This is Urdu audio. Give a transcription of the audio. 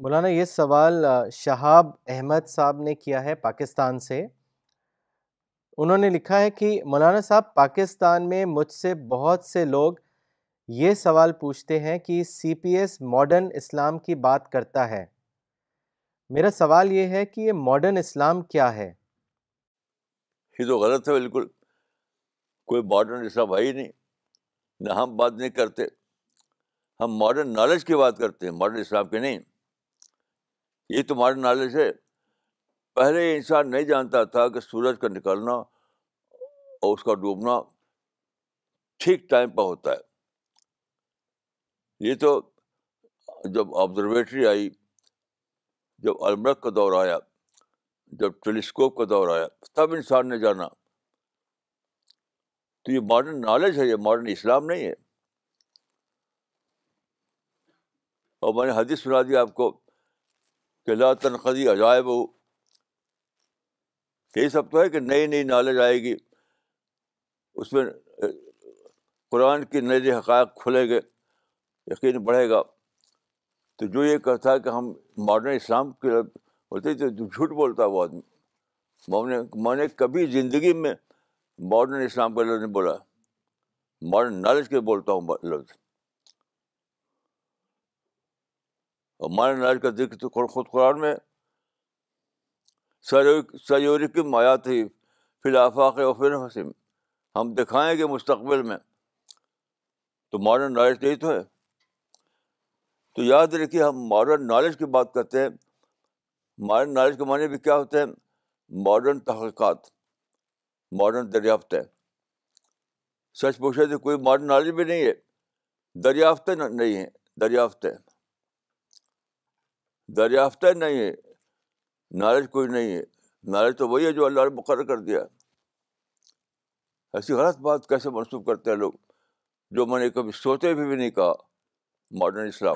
مولانا یہ سوال شہاب احمد صاحب نے کیا ہے پاکستان سے. انہوں نے لکھا ہے کہ مولانا صاحب پاکستان میں مجھ سے بہت سے لوگ یہ سوال پوچھتے ہیں کہ سی پی ایس ماڈرن اسلام کی بات کرتا ہے. میرا سوال یہ ہے کہ یہ ماڈرن اسلام کیا ہے؟ یہ تو غلط ہے بالکل. کوئی ماڈرن اسلام ہے ہی نہیں. نہ ہم بات نہیں کرتے. ہم ماڈرن نالج کی بات کرتے ہیں, ماڈرن اسلام کی نہیں. یہ تو ماڈرن نالج ہے. پہلے انسان نہیں جانتا تھا کہ سورج کا نکلنا اور اس کا ڈوبنا ٹھیک ٹائم پہ ہوتا ہے. یہ تو جب آبزرویٹری آئی, جب المرک کا دور آیا, جب ٹیلیسکوپ کا دور آیا, تب انسان نے جانا. تو یہ ماڈرن نالج ہے, یہ ماڈرن اسلام نہیں ہے. اور میں نے حدیث سنا دی آپ کو کہ لا تنقضی عجائب ہو. یہی سب تو ہے کہ نئی نئی نالج آئے گی, اس میں قرآن کی نئے نئے حقائق کھلیں گے, یقین بڑھے گا. تو جو یہ کہتا ہے کہ ہم ماڈرن اسلام کے ہوتے تو جھوٹ بولتا ہے وہ آدمی. میں نے کبھی زندگی میں ماڈرن اسلام کا لفظ نہیں بولا. ماڈرن نالج کے بولتا ہوں لفظ. اور ماڈرن نالج کا ذکر تو خود قرآن میں سیورکم آیات ہی فی الآفاق و فی انفسہم, ہم دکھائیں گے مستقبل میں. تو ماڈرن نالج یہی تو ہے. تو یاد رکھیے, ہم ماڈرن نالج کی بات کرتے ہیں. ماڈرن نالج کے معنی بھی کیا ہوتے ہیں؟ ماڈرن تحقیقات, ماڈرن دریافتیں. سچ پوچھے تو کوئی ماڈرن نالج بھی نہیں ہے, دریافتیں نہیں ہیں. دریافتیں نہیں ہے, نالج کوئی نہیں ہے. نالج تو وہی ہے جو اللہ نے مقرر کر دیا. ایسی غلط بات کیسے منسوخ کرتے ہیں لوگ, جو میں نے کبھی سوچے بھی نہیں کہا. ماڈرن اسلام